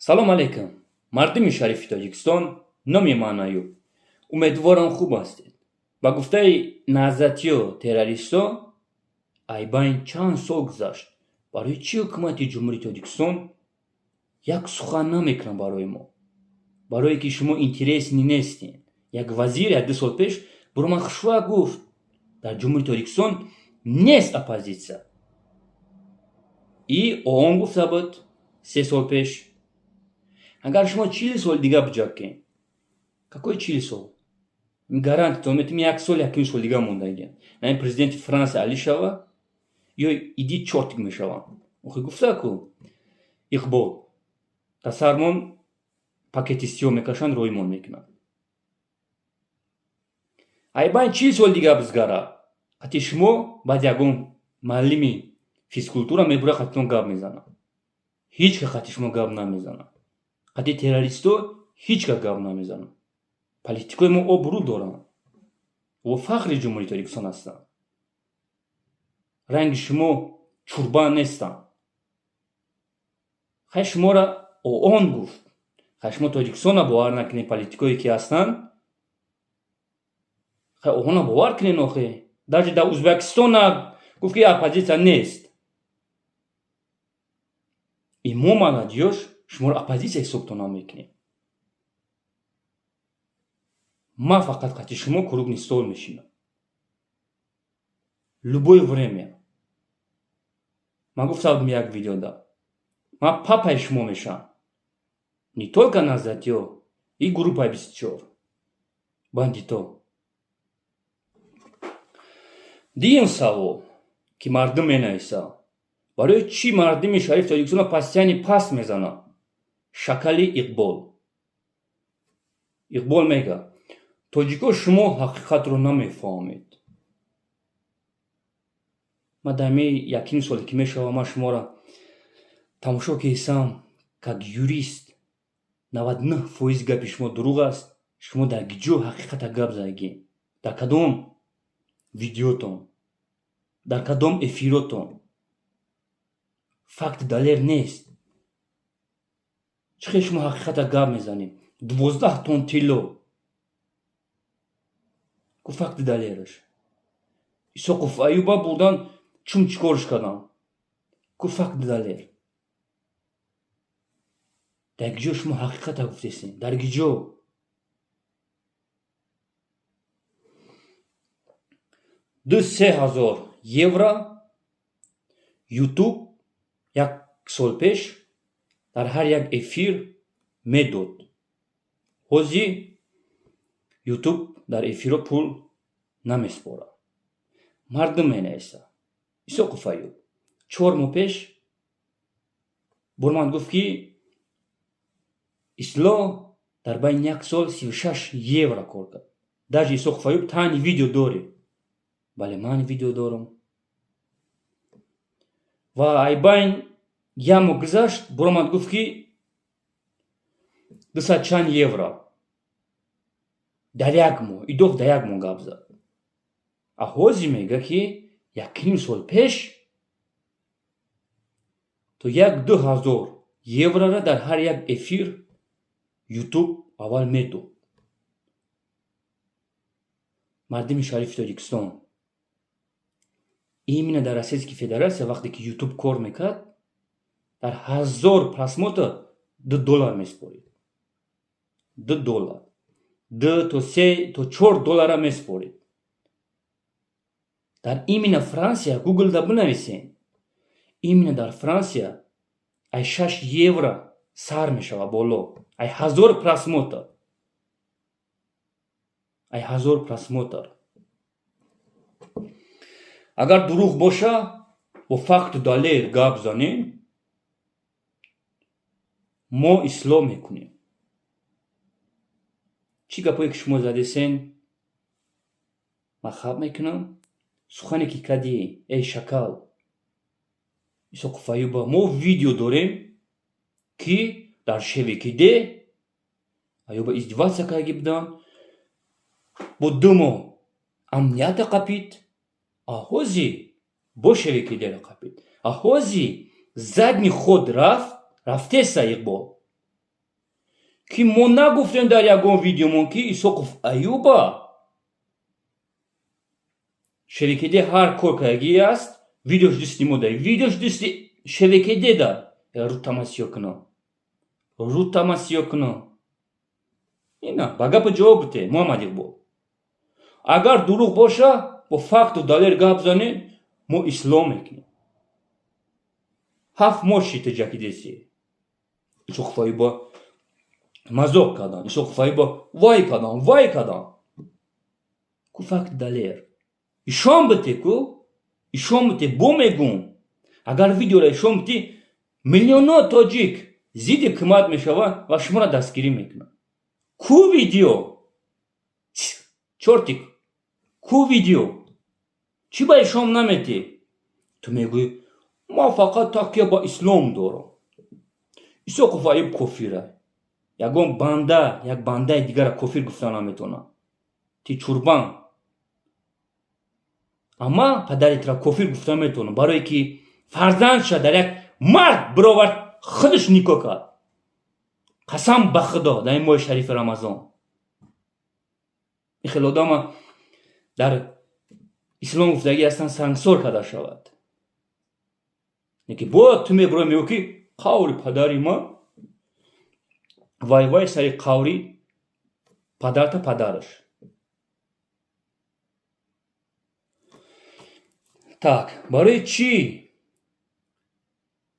салом алейкум. Мардими шарифи Тоҷикистон, номи ман Аюб. Умедворам хуб ҳастед. Ба гуфтаи назратиё террористо айбайн чанд сол гузашт. Барои чӣ ҳукумати ҷумҳурии Тоҷикистон як сухан намекунад барои мо? Барое ки шумо интересни нестед. Як вазир 1-2 сол пеш бо ман хушвақ гуфт, дар ҷумҳурии Тоҷикистон нест оппозитсия. И он гуфта буд 3 сол пеш. Агар шумо 40 сол дига биҷакем, какой 40 сол? Гарантитон метавонем 1 сол 1 сол дига мондагем. Нами президенти Франсия али шава ё иди чортик мешавам. Охи гуфта ку Иқбол тасармон пакети сиёҳ мекашанд, роимон мекунанд. Айбайн 40 сол дига бизгара. Қати шумо баъд ягон муаллими физкултура мебура қатитон гап мезанад. Ҳеҷ ка қати шумо гап намезанад. Қати террористо ҳеҷ ка гап намезанад. Политикои мо обрӯ доранд. Ва фахри ҷумҳурии Тоҷикистон ҳастанд. Ранги шумо чурбан нестанд. Хай шумора он гуфт. Хай шумо Тоҷикистона бовар накунед политикое ки ҳастанд. Хай оҳона бовар кунед охе. Даже дар Узбекистон гуфт ки оппозитсия нест. И мо маладиёш шуморо оппозитсия ҳисобтон намекунем. Ман фақат қати шумо круглый стол мешинам. Любое время. Ман гуфтам як видеода. Ман папаи шумо мешавам. Не только назратиё, и группаи 24. Бандито. Дигим савол ки мардум менависанд. Барои чӣ мардуми шарифи Тоҷикистона постоянно паст мезананд? Шакали Иқбол. Иқбол мега: тоҷико шумо ҳақиқатро намефаҳмед. Ман дар ами 1 соле ки мешавам, ман шуморо тамошо кардам как юрист. 99% гапи шумо дурӯғ аст. Шумо дар гиҷо ҳақиқата гап задагӣ. Дар кадом видеотон, дар кадом эфиротон факт далер нест. Чӣ хел шумо ҳақиқата гап мезанед? 12 тонн тилло. Ку факти далераш. Исоқов Аюба бурдан чум чикорш карданд? Ку факти далер. Дар гиҷо шумо ҳақиқата гуфтесед. Дар гиҷо. €2,000 ютуб 1 сол пеш дар ҳар як эфир медод. ҳозир ютуб дар эфиро пул намеспорад. Мардум менависад. Исоқов Аюб 4 моҳ пеш бо ман гуфт ки ислоҳ дар байни 1 сол €36 кор кард. Даже Исоқов Аюб таъни видео доред. Бале, ман видео дорам. Ва айбайн 1 моҳ гузашт, бо ман гуфт ки 200 чанд евро. Дар 1 моҳ, идоф дар 1 моҳ гап зад. А ҳозир мега ки 1 сол пеш то €2,000 дар ҳар як эфир ютуб аввал медод. Мардуми шарифи Тоҷикистон, именно дар Российская Федерация вақте ки ютуб кор мекард, дар 1000 просмотр $2 меспорид. $2. 2 то 3 то 4 доллара меспорид. Дар именно Франсия, гуглда бинависен, именно дар Франсия ай €6 сар мешава боло. Ай 1000 просмотр. Ай 1000 просмотр. Агар дурӯғ боша, бо факту далер гап занем, мо ислоҳ мекунем. Чӣ гапое ки шумо задесен, ман хаб мекунам. Сухане ки кади, эй шакал Исоқов Аюба, мо видео дорем ки дар ШВКД Аюба издеваться карда буданд. Бо 2 моҳ амнията қапид. А ҳозир бо ШВКД қапид. А ҳозир задни ход рафтеса Иқбол. که ما نگفتیم در یکون ویدیومون که ایساقف ایوبا شبکه هر کارکرگی است ویدیوش دستی موده ویدیوش دستی شبکه دا رو تماسیو کنو اینا بگه پا جواب بده محمدی بو اگر دروغ باشه با فقط و دلیر گپ زنه ما اسلام میکنیم هفت ماشی تجاکی دیسی ایساقف با مزاق کردن ایساقف با وای کردن کو فقط دلیر ایشان بده بو میگون اگر ویدیو را ایشان بده میلیون تاجیک زید قیمت میشوه و شما را دستگیری میکنه کو ویدیو چورتیک کو ویدیو چی با ایشان نمیدی تو میگوی ما فقط تاکیه با اسلام دارم ایساقف ایوب کافیره یک بنده دیگر کافیر گفتن نمیتونه تی چوربان اما پدرت را کافر گفتن میتونه برای که فرزندش در یک مرد برآورد خودش نیکو کرد قسم به خدا در این ماه شریف رمضان این خیلی آدم در اسلام گفتگی هستن سنگسار کرده شود یکی باید تو میبرای میگو که قوری پدری ما وای سری قوری پدرش так برای چی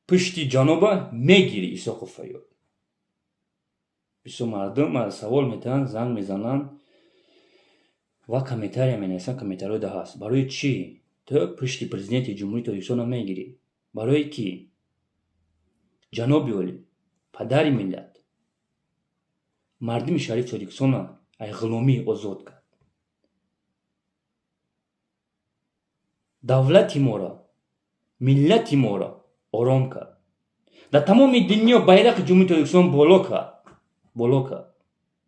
پشتی جنابه میگیری ایساقف ایوب بسیار مردم از سوال میتن زنگ میزنن و کمیتاری مینویسن کمیتاری ده هست برای چی تو پشتی پرزیدنت جمهوری تاجیکستان میگیری برای کی جناب اولی پدر ملت مردم شریف تاجیکستان ای غلامی آزاد کرد давлати моро миллати моро ором кард дар тамоми дунё байрақи ҷумҳурии тоҷикистон боло кард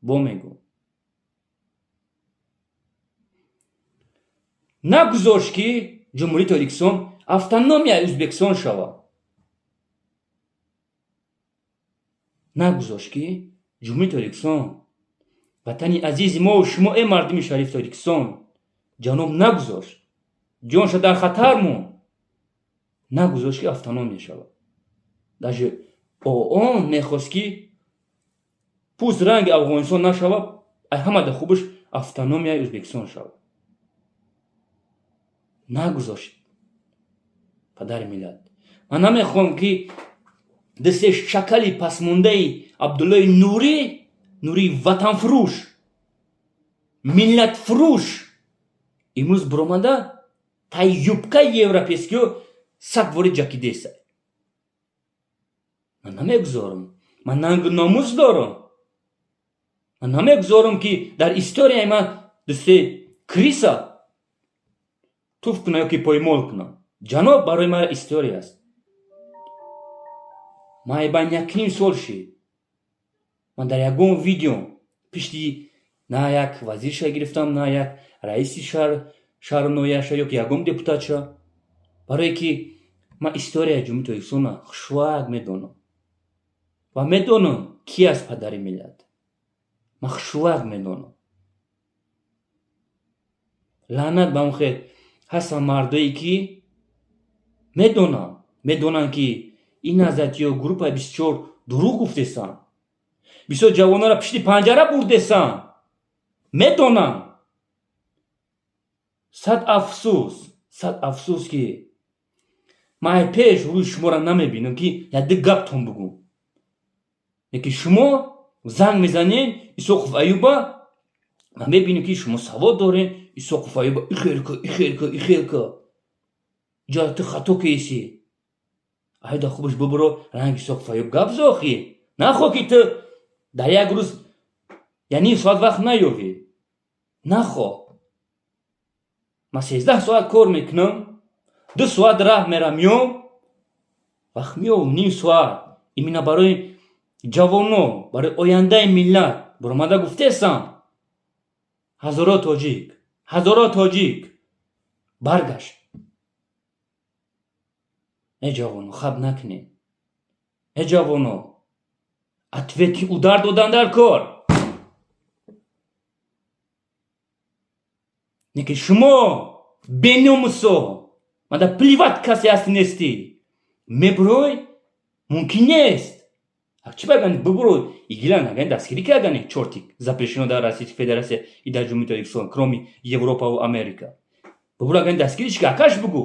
бо мегӯ нагузошт ки ҷумҳурии тоҷикистон автономияи ӯзбекистон шавад нагузошт ки ҷумҳурии тоҷикистон ватани азизи мову шумо э мардуми шарифи тоҷикистон ҷаноб нагузошт ҷонша дар хатар монд нагузошт ки автономия шавад даже он мехост ки пӯст ранги афғонистон нашавад ҳамада хубаш автономияи ӯзбекистон шавад нагузошт падари миллат ман намехоҳам ки дасте шакали пасмондаи абдуллои нурӣ ватанфурӯш миллатфурӯш имрӯз биромада тай юбкаи европейскиё садвори ҷакидеса ман намегузорам ман нангу номус дорам ман намегузорам ки дар историяи ман дасте криса туф куна ёки поймол куна ҷаноб барои ман история аст майбан 1.5 сол шид ман дар ягон видео пишти на як вазирша гирифтам на як раиси шаҳру ноҳияша ёки ягон депутатша барое ки ман историяи ҷумҳурии тоҷикистона хушвак медонам ва медонам ки аст падари миллат ман хушвак медонам лаънат ба он хел ҳастанд мардое ки медонанд ки ин назратиё группаи 24 дурӯғ гуфтесанд бисёр ҷавононро пишти панҷара бурдесанд медонанд сад афсус ки ман ай пеш рӯи шуморо намебинам ки яде гаптон бигӯм яки шумо занг мезанед исоқов аюба ман мебинам ки шумо савод доред исоқов аюба ихелка ҷа ту хато кеси айда хубаш бибиро ранги исоқов аюб гап зохи нахоҳ ки ту дар як рӯз яъни соат вақт наёвӣ нахоҳ ман 13 соат кор мекунам 2 соат раҳ мерам меом вақт меом ним соат имина барои ҷавоно барои ояндаи миллат биромада гуфтесам ҳазоро тоҷик баргашт ҷавоно хаб накунед ҷавоно ответный удар додан дар кор. Неки шумо беномусо, мада плевать каси ҳастӣ нестӣ. Мебурой мумкин нест. Чӣ багани бубуро игилан агани дастгирӣ кардани чортик запрещено дар Российской Федерации и дар Ҷумҳурии Тоҷикистон, кроме Европа ва Америка. Бубуро агани дастгириш ки акаш бугу.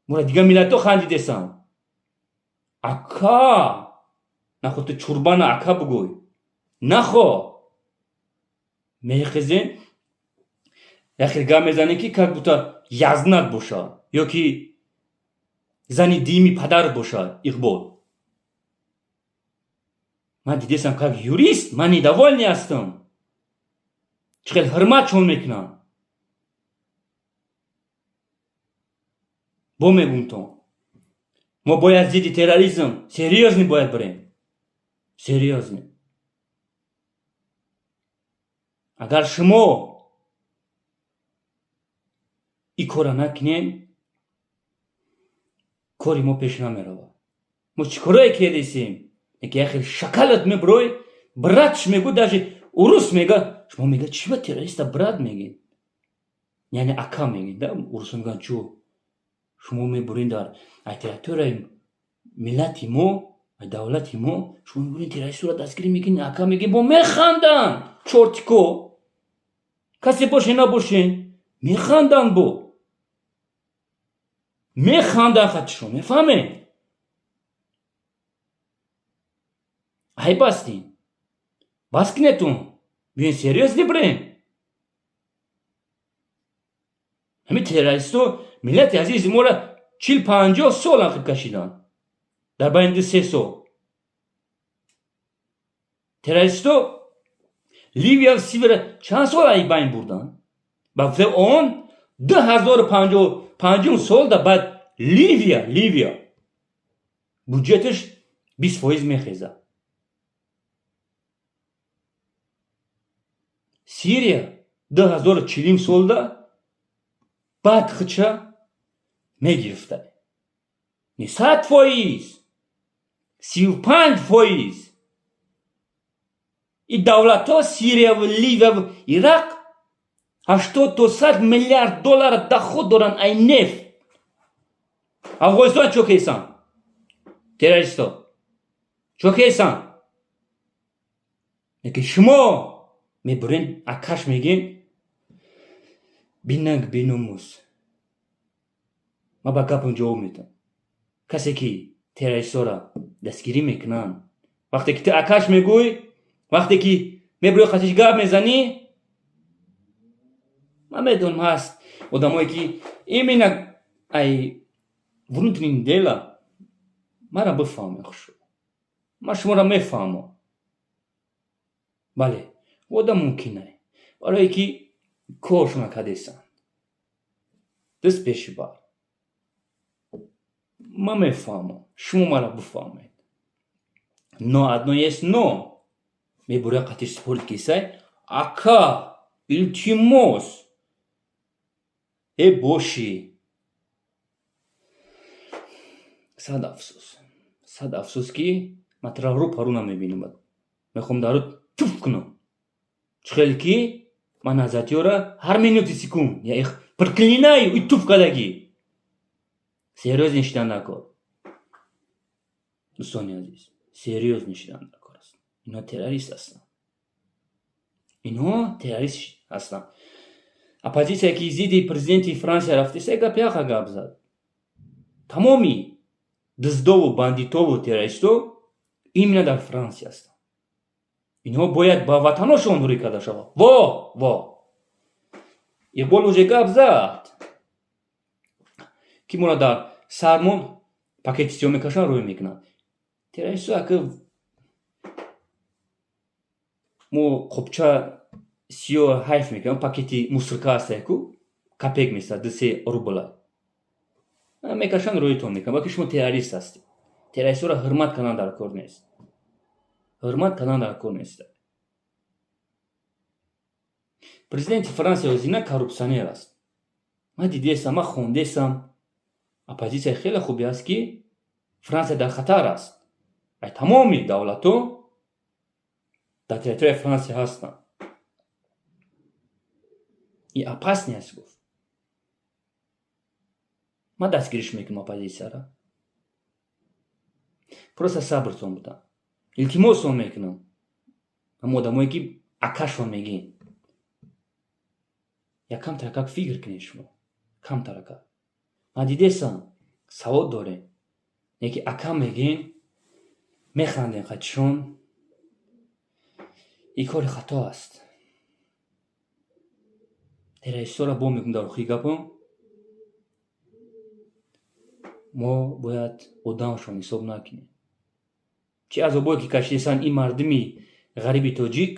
Мура дига миллатҳо хандидесан. Ака. Нахо ту чурбана ака бугӯй. Нахо. Мехезен яхел гап мезанем ки как будто язнат бошад ё ки зани дими падар бошад Иқбол. Ман дидесам как юрист ман недовольный ҳастам. Чӣ хел ҳурматшон мекунам. бо мегум то мо бояд зидди терроризм серьёзный бояд бирем. Серьёзный. Агар шумо ин кора накунем, кори мо пеш намеравад. мо чӣ корае кардесем? Яке яхел шакалат мебурой, братш мегӯ, даже урус мега. Шумо мега чӣ ба террориста брат мегед? Яъне ака мегед, да? Урусо меган чӯ? Шумо мебурин дар территорияи миллати мо, давлати мо, шумо мебурин террористро дастгирӣ мекунед, ака мегед, бо механдан. Чортико. касе боше набоше, механдан бо. Механдан хатишон, мефаҳмед? айб ҳастин. бас кунедтун. биёин серьёзно бирем. ҳамин террористо миллати азизи моро 40-50 сол ақиб кашидан. дар байни 2-3 сол. террористо Ливия ва Сирия чанд сол ай байн бурдан? ба гуфтаи он 2050 сол да баъд Ливия буҷеташ 20% мехезад. Сирия 2040 солда баъд худша мегирифта. Не 100%, 35%. И давлатҳо Сирия ва Ливия ва Ироқ 80 то 100 миллиард доллар доход доранд ай нефт. Афғонистон чо кесан? Террористо чо кесан? Яке шумо мебурен акаш мегин бинанг биномус. ма ба гапам ҷавоб медам. касе ки террористора дастгирӣ мекунанд, вақте ки ту акаш мегӯй, вақте ки мебурӣ хатиш гап мезанӣ, ман медонам ҳаст одамое ки именно ай внутренние дела мара бифаҳмед. хуш ман шуморо мефаҳмам. бале одам мумкине барое ки коршона кардесанд даст пеши бар. ман мефаҳмам, шумо мара бифаҳмед. но одно есть но. мебуря қатиш спорт кисай ака илтимос боши. сад афсус ки ман траҳру пару намебинам. мехоҳам дару туф кунам. чӣ хел ки ман назатиёра ҳар минути секунд я их проклинаю и туф кадаги. серьёзно шидан накор. дӯстони азиз, серьёзно шидан накор аст. ино террорист ҳастанд. ино террорист ҳастанд. оппозитсия ки зидди президенти Франсия рафти се гап яха гап зад. тамоми дуздову бандитову террористо именно дар Франсия ҳастанд. инҳо бояд ба ватаношон рӯй карда шавад. во Иқбол уже гап зад ки моро дар сармон пакети сиёҳ мекашанд, рӯй мекунанд. террористо ака мо қопча сиёҳ ҳайф мекунам, пакети мусрка ҳастае ку капек месад 2-3 рубла мекашанд, рӯйтон мекунанд. балки шумо террорист ҳастед. террористро ҳурмат кардан дар кор нест. ҳурмат кардан дар кор нест. президенти Франсия озина коррупсионер аст. ман дидесам, ман хондесам, оппозитсия хеле хуби аст ки Франсия дар хатар аст. ай тамоми давлато дар территорияи Франсия ҳастанд. И опасне аст гуфт. Ма дастгириш мекунам оппозитсияро. Просто сабртон будам. Илтимосон мекунам. Ама одамое ки акашон мегин. Якам таракак фикр кунед шумо. Кам таракак. Ма дидесам савод дорем. Неки акам мегин механдем хачшон. И кори хато аст. террористора бо мекунем дар охири гапам. мо бояд одамшон ҳисоб накунем. чӣ азобое ки кашидесанд ин мардуми ғариби тоҷик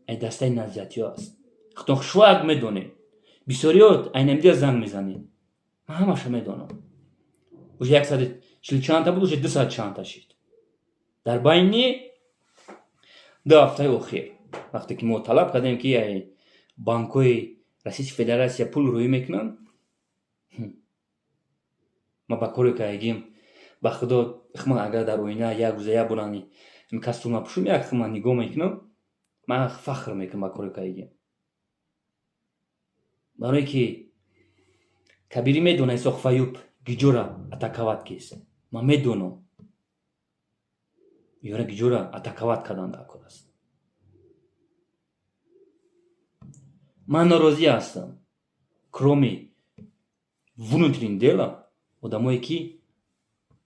ай дастаи назиятиё аст. хутон хушвак медонем. бисёриёт айнамдия занг мезанем. ман ҳамаша медонам. уже 140 чанда буд, уже 200 чанда шид. дар байни 2 ҳафтаи охир вақте ки мо талаб кардем ки банкҳои Российской Федерация пул рӯӣ мекунанд, ма ба коре кардагим ба худо хма агар дар оина як рӯза як борани костюма пӯшум, як хма нигоҳ мекунам, ман фахр мекунам ба коре кардагим. барое ки кабири медона Исоқ Фаюб гиҷора атакавад кеса. ман медонам ёра гиҷора атакавад кардан дар кор аст. ман норозӣ ҳастам. кроме внутрин дела одамое ки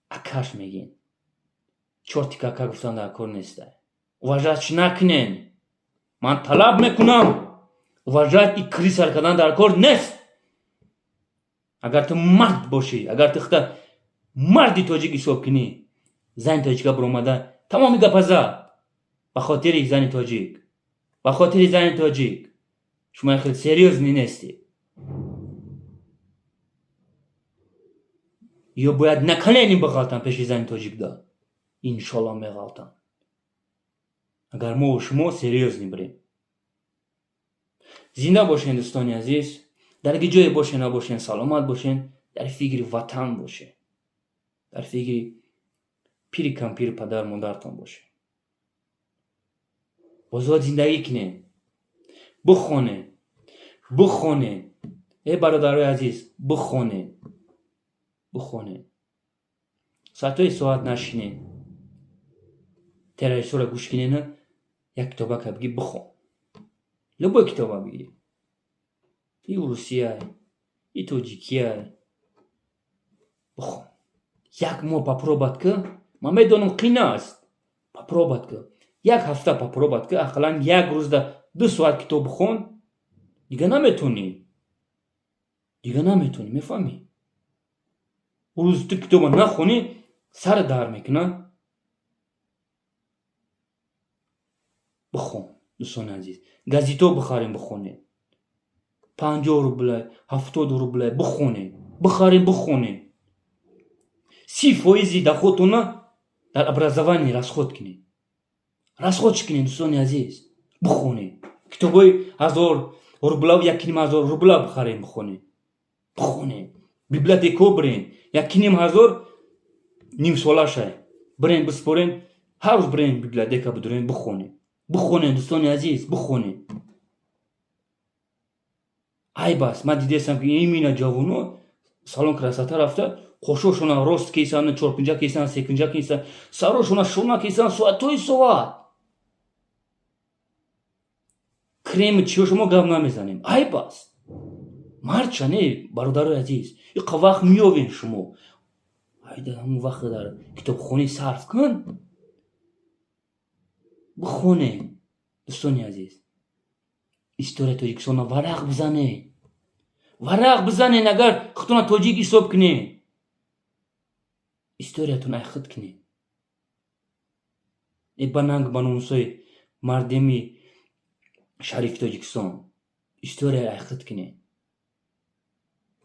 акаш мегин. чорти кака гуфтан дар кор неста. уважать накунен. ман талаб мекунам. уважать и крисар кардан дар кор нест. агар ту мард бошӣ, агар ту худа марди тоҷик ҳисоб кунӣ, зани тоҷика биромада тамоми гапа зад ба хотири зани тоҷик. ба хотири зани тоҷик. шумо хеле серьёзни нестӣ. ё бояд наканени бағалтан пеши зани тоҷик да. иншолло меғалтан. агар мо шумо серьёзни бирем. зинда бошен дӯстони азиз. дар ҷое бошен набошен саломат бошен. дар фикри ватан бошен. дар фикри пири кампири падар модартон бошен. озод зиндагӣ кунем. бихонем. бихонем. бародарои азиз, бихонем. бихонем. соатҳои соат нашинем. террористора гӯш кунена, як китобака бигӣ бихон. любой китоба бигӣ. и русияй, и тоҷикияй. бихон. як моҳ попробат ки, ман медонам қин аст. попробат ки. як ҳафта попробат ки, ақаллан як рӯзда 2 соат китоб бихон. дига наметонӣ. дига наметонӣ, мефаҳмӣ? рӯз ту китоба нахонӣ, сар дар мекунад. бихон, дӯстони азиз. газето бихарем бихонем. 50 рубля, 70 рубля бихонем. бихарем бихонем. 30% доходона дар образование расход кунем. расход кунем, дӯстони азиз. бихонем. китобои 1000 рубля, 1500 рубля бихарем бихонем. бихонем. библиотека бирем. 1500 нимсолаша бирем биспорем. ҳар рӯз бирем библиотека бидурем бихонем. бихонем, дӯстони азиз, бихонем. айб аст. ман дидесам ки имина ҷавоно салон красота рафта, қошошона рост кесанд, чорпинҷа кесанд, секинҷа кесанд, сарошона шона кесанд, соатҳои соат. креми чиё шумо гап намезанем. айб аст. марча не, бародарои азиз. иқа вақт меёвем шумо. айда ҳамун вақт дар китобхонӣ сарф кун. бихонем, дӯстони азиз. историяи Тоҷикистона варақ бизанед. варақ бизанед, агар худтона тоҷик ҳисоб кунед. историятон айхид кунед. бананг ба номусои мардими шарифи Тоҷикистон. история айхид кунед.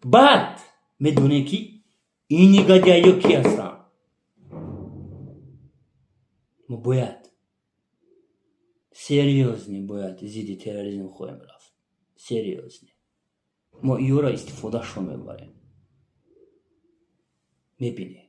баъд медонед ки ин негодяйё ки ҳастанд. мо бояд серьёзне бояд зидди терроризм хоҳем рафт. серьёзне. мо иёро истифодашон мебарем. мебинед.